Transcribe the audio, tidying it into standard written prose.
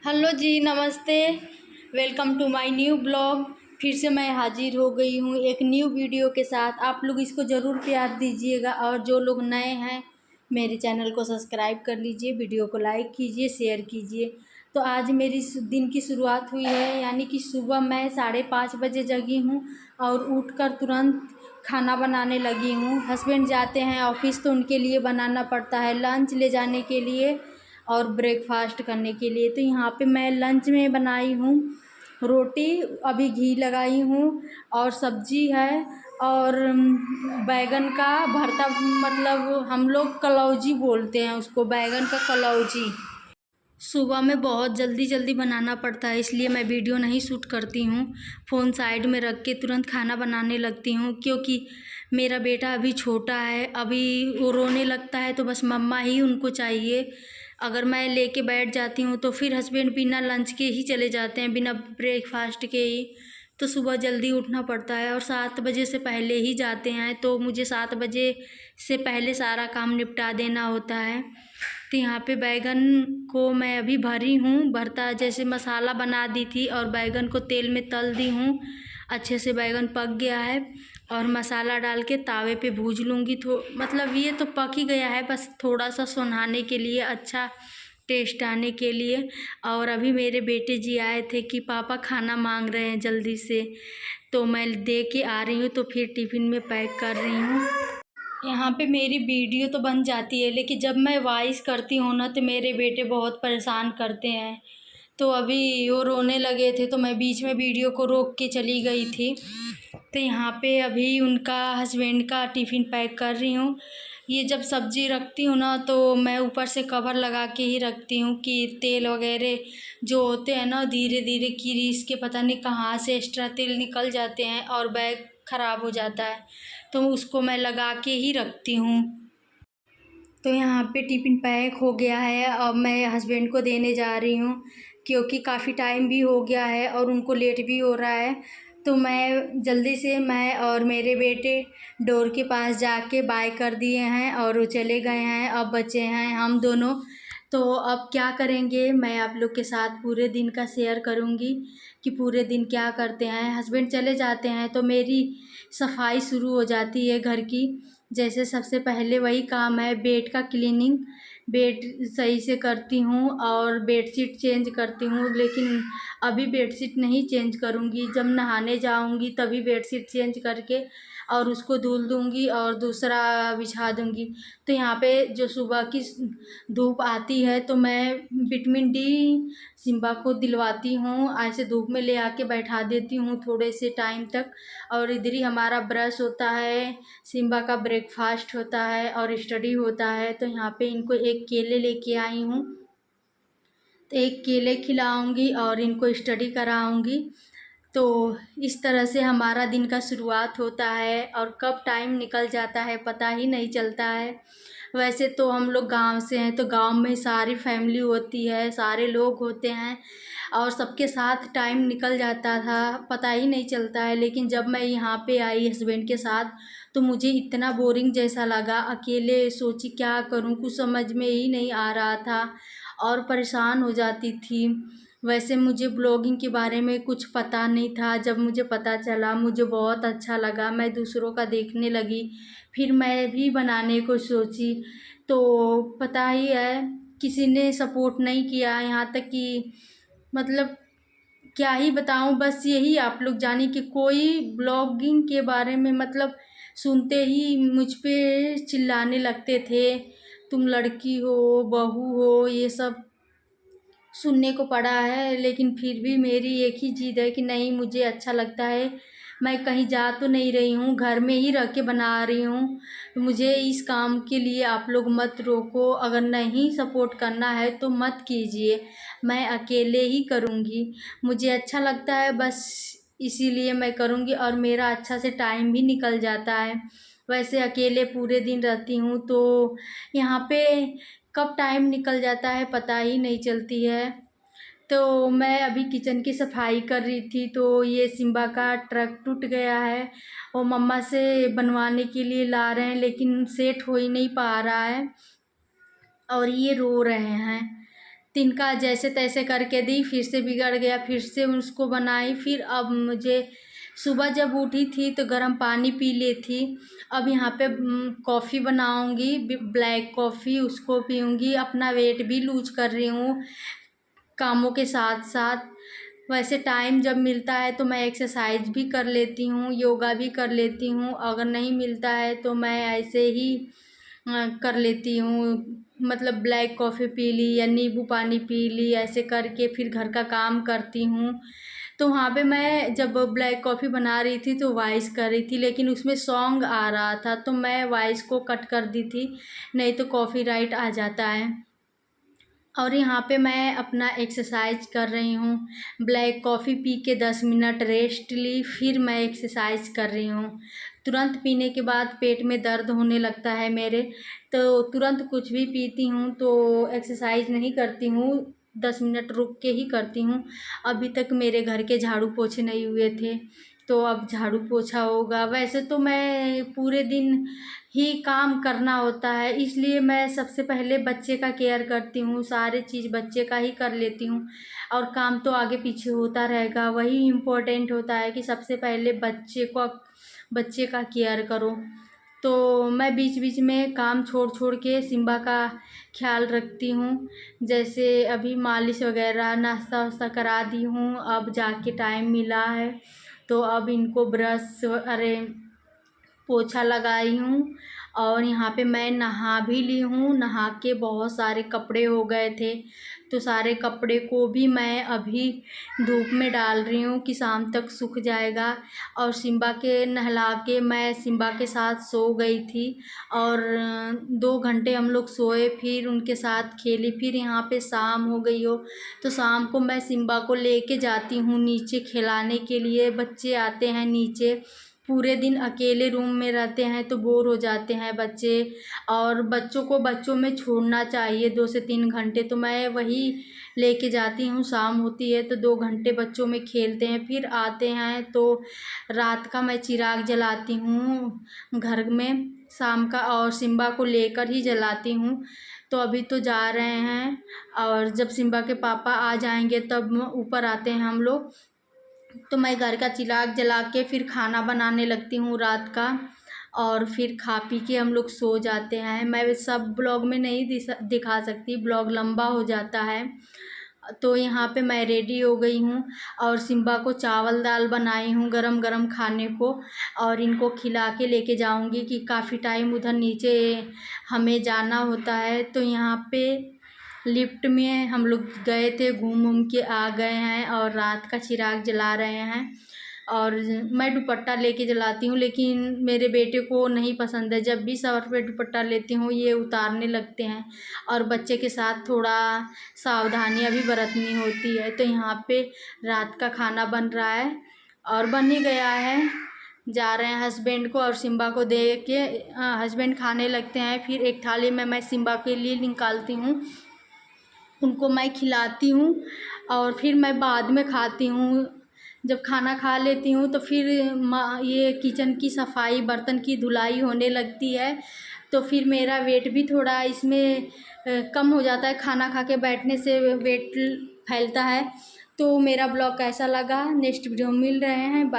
Hello जी, नमस्ते। Welcome to my new blog. फिर से मैं हाजिर हो गई हूँ एक न्यू वीडियो के साथ। आप लोग इसको ज़रूर प्यार दीजिएगा और जो लोग नए हैं मेरे चैनल को सब्सक्राइब कर लीजिए, वीडियो को लाइक कीजिए, शेयर कीजिए। तो आज मेरी दिन की शुरुआत हुई है, यानी कि सुबह मैं 5:30 बजे जगी हूँ और उठकर तुरंत खाना बनाने लगी हूँ। हस्बैंड जाते हैं ऑफिस तो उनके लिए बनाना पड़ता है, लंच ले जाने के लिए और ब्रेकफास्ट करने के लिए। तो यहाँ पे मैं लंच में बनाई हूँ रोटी, अभी घी लगाई हूँ और सब्जी है और बैगन का भरता, मतलब हम लोग कलौजी बोलते हैं उसको, बैगन का कलौजी। सुबह में बहुत जल्दी जल्दी बनाना पड़ता है, इसलिए मैं वीडियो नहीं शूट करती हूँ। फ़ोन साइड में रख के तुरंत खाना बनाने लगती हूँ, क्योंकि मेरा बेटा अभी छोटा है, अभी वो रोने लगता है तो बस मम्मा ही उनको चाहिए। अगर मैं लेके बैठ जाती हूँ तो फिर हस्बैंड बिना लंच के ही चले जाते हैं, बिना ब्रेकफास्ट के ही। तो सुबह जल्दी उठना पड़ता है और 7 बजे से पहले ही जाते हैं, तो मुझे 7 बजे से पहले सारा काम निपटा देना होता है। तो यहाँ पे बैगन को मैं अभी भरी हूँ, भरता जैसे मसाला बना दी थी और बैगन को तेल में तल दी हूँ। अच्छे से बैगन पक गया है और मसाला डाल के तावे पे भूज लूँगी। तो मतलब ये तो पक ही गया है, बस थोड़ा सा सोनाने के लिए, अच्छा टेस्ट आने के लिए। और अभी मेरे बेटे जी आए थे कि पापा खाना मांग रहे हैं जल्दी से, तो मैं दे के आ रही हूँ, तो फिर टिफ़िन में पैक कर रही हूँ। यहाँ पे मेरी वीडियो तो बन जाती है, लेकिन जब मैं वॉइस करती हूँ ना तो मेरे बेटे बहुत परेशान करते हैं। तो अभी वो रोने लगे थे तो मैं बीच में वीडियो को रोक के चली गई थी। तो यहाँ पे अभी उनका हस्बैंड का टिफ़िन पैक कर रही हूँ। ये जब सब्ज़ी रखती हूँ ना तो मैं ऊपर से कवर लगा के ही रखती हूँ कि तेल वगैरह जो होते हैं ना, धीरे धीरे कीरीस के पता नहीं कहाँ से एक्स्ट्रा तेल निकल जाते हैं और बैग ख़राब हो जाता है, तो उसको मैं लगा के ही रखती हूँ। तो यहाँ पे टिफ़िन पैक हो गया है, अब मैं हस्बैंड को देने जा रही हूँ, क्योंकि काफ़ी टाइम भी हो गया है और उनको लेट भी हो रहा है। तो मैं जल्दी से, मैं और मेरे बेटे डोर के पास जाके बाय कर दिए हैं और वो चले गए हैं, अब बचे हैं हम दोनों। तो अब क्या करेंगे, मैं आप लोग के साथ पूरे दिन का शेयर करूँगी कि पूरे दिन क्या करते हैं। हस्बैंड चले जाते हैं तो मेरी सफाई शुरू हो जाती है घर की। जैसे सबसे पहले वही काम है, बेड का क्लीनिंग। बेड सही से करती हूँ और बेडशीट चेंज करती हूँ, लेकिन अभी बेडशीट नहीं चेंज करूँगी, जब नहाने जाऊँगी तभी बेडशीट चेंज करके और उसको धुल दूँगी और दूसरा बिछा दूँगी। तो यहाँ पे जो सुबह की धूप आती है तो मैं विटामिन डी सिम्बा को दिलवाती हूँ, ऐसे धूप में ले आके बैठा देती हूँ थोड़े से टाइम तक। और इधर ही हमारा ब्रश होता है, सिम्बा का ब्रेकफास्ट होता है और स्टडी होता है। तो यहाँ पे इनको एक केले लेके आई हूँ, तो एक केले खिलाऊंगी और इनको स्टडी कराऊंगी। तो इस तरह से हमारा दिन का शुरुआत होता है और कब टाइम निकल जाता है पता ही नहीं चलता है। वैसे तो हम लोग गांव से हैं, तो गांव में सारी फैमिली होती है, सारे लोग होते हैं और सबके साथ टाइम निकल जाता था, पता ही नहीं चलता है। लेकिन जब मैं यहाँ पे आई हस्बैंड के साथ तो मुझे इतना बोरिंग जैसा लगा, अकेले सोची क्या करूँ, कुछ समझ में ही नहीं आ रहा था और परेशान हो जाती थी। वैसे मुझे ब्लॉगिंग के बारे में कुछ पता नहीं था, जब मुझे पता चला मुझे बहुत अच्छा लगा, मैं दूसरों का देखने लगी, फिर मैं भी बनाने को सोची। तो पता ही है, किसी ने सपोर्ट नहीं किया, यहाँ तक कि मतलब क्या ही बताऊँ, बस यही आप लोग जाने कि कोई ब्लॉगिंग के बारे में मतलब सुनते ही मुझ पे चिल्लाने लगते थे, तुम लड़की हो, बहू हो, ये सब सुनने को पड़ा है। लेकिन फिर भी मेरी एक ही जिद है कि नहीं, मुझे अच्छा लगता है, मैं कहीं जा तो नहीं रही हूँ, घर में ही रह के बना रही हूँ। मुझे इस काम के लिए आप लोग मत रोको, अगर नहीं सपोर्ट करना है तो मत कीजिए, मैं अकेले ही करूँगी, मुझे अच्छा लगता है बस इसीलिए मैं करूँगी और मेरा अच्छा से टाइम भी निकल जाता है। वैसे अकेले पूरे दिन रहती हूँ तो यहाँ पे कब टाइम निकल जाता है पता ही नहीं चलती है। तो मैं अभी किचन की सफाई कर रही थी तो ये सिम्बा का ट्रक टूट गया है, वो मम्मा से बनवाने के लिए ला रहे हैं, लेकिन सेट हो ही नहीं पा रहा है और ये रो रहे हैं। तिनका जैसे तैसे करके दी, फिर से बिगड़ गया, फिर से उसको बनाई। फिर अब मुझे सुबह जब उठी थी तो गर्म पानी पी ली थी। अब यहाँ पे कॉफ़ी बनाऊँगी, ब्लैक कॉफ़ी, उसको पीऊँगी। अपना वेट भी लूज कर रही हूँ कामों के साथ साथ। वैसे टाइम जब मिलता है तो मैं एक्सरसाइज भी कर लेती हूँ, योगा भी कर लेती हूँ। अगर नहीं मिलता है तो मैं ऐसे ही कर लेती हूँ, मतलब ब्लैक कॉफ़ी पी ली या नींबू पानी पी ली, ऐसे करके फिर घर का काम करती हूँ। तो वहाँ पे मैं जब ब्लैक कॉफ़ी बना रही थी तो वॉइस कर रही थी, लेकिन उसमें सॉन्ग आ रहा था तो मैं वॉइस को कट कर दी थी, नहीं तो कॉपीराइट आ जाता है। और यहाँ पे मैं अपना एक्सरसाइज कर रही हूँ। ब्लैक कॉफ़ी पी के 10 मिनट रेस्ट ली, फिर मैं एक्सरसाइज कर रही हूँ। तुरंत पीने के बाद पेट में दर्द होने लगता है मेरे, तो तुरंत कुछ भी पीती हूँ तो एक्सरसाइज नहीं करती हूँ, 10 मिनट रुक के ही करती हूँ। अभी तक मेरे घर के झाड़ू पोछे नहीं हुए थे, तो अब झाड़ू पोछा होगा। वैसे तो मैं पूरे दिन ही काम करना होता है, इसलिए मैं सबसे पहले बच्चे का केयर करती हूँ, सारे चीज़ बच्चे का ही कर लेती हूँ। और काम तो आगे पीछे होता रहेगा, वही इम्पोर्टेंट होता है कि सबसे पहले बच्चे का केयर करो। तो मैं बीच बीच में काम छोड़ छोड़ के सिम्बा का ख्याल रखती हूँ। जैसे अभी मालिश वगैरह, नाश्ता वास्ता करा दी हूँ। अब जाके टाइम मिला है तो अब इनको पोछा लगाई हूँ। और यहाँ पे मैं नहा भी ली हूँ। नहा के बहुत सारे कपड़े हो गए थे, तो सारे कपड़े को भी मैं अभी धूप में डाल रही हूँ कि शाम तक सूख जाएगा। और सिम्बा के नहला के मैं सिम्बा के साथ सो गई थी और 2 घंटे हम लोग सोए, फिर उनके साथ खेली। फिर यहाँ पे शाम हो गई हो तो शाम को मैं सिम्बा को लेके जाती हूँ नीचे खिलाने के लिए। बच्चे आते हैं नीचे, पूरे दिन अकेले रूम में रहते हैं तो बोर हो जाते हैं बच्चे, और बच्चों को बच्चों में छोड़ना चाहिए 2 से 3 घंटे, तो मैं वही लेके जाती हूँ। शाम होती है तो 2 घंटे बच्चों में खेलते हैं, फिर आते हैं तो रात का मैं चिराग जलाती हूँ घर में शाम का, और सिम्बा को लेकर ही जलाती हूँ। तो अभी तो जा रहे हैं, और जब सिम्बा के पापा आ जाएंगे तब ऊपर आते हैं हम लोग। तो मैं घर का चिराग जला के फिर खाना बनाने लगती हूँ रात का, और फिर खा पी के हम लोग सो जाते हैं। मैं सब ब्लॉग में नहीं दिखा सकती, ब्लॉग लंबा हो जाता है। तो यहाँ पे मैं रेडी हो गई हूँ और सिम्बा को चावल दाल बनाई हूँ गरम गरम खाने को, और इनको खिला के लेके जाऊँगी कि काफ़ी टाइम उधर नीचे हमें जाना होता है। तो यहाँ पे लिफ्ट में हम लोग गए थे, घूम के आ गए हैं और रात का चिराग जला रहे हैं। और मैं दुपट्टा लेके जलाती हूँ, लेकिन मेरे बेटे को नहीं पसंद है। जब भी सर पे दुपट्टा लेती हूँ ये उतारने लगते हैं, और बच्चे के साथ थोड़ा सावधानियाँ भी बरतनी होती है। तो यहाँ पे रात का खाना बन रहा है और बन ही गया है। जा रहे हैं हस्बैंड को और सिम्बा को दे के हस्बैंड खाने लगते हैं। फिर एक थाली में मैं सिम्बा के लिए निकालती हूँ, उनको मैं खिलाती हूँ और फिर मैं बाद में खाती हूँ। जब खाना खा लेती हूँ तो फिर ये किचन की सफाई, बर्तन की धुलाई होने लगती है। तो फिर मेरा वेट भी थोड़ा इसमें कम हो जाता है, खाना खा के बैठने से वेट फैलता है। तो मेरा ब्लॉग कैसा लगा, नेक्स्ट वीडियो में मिल रहे हैं।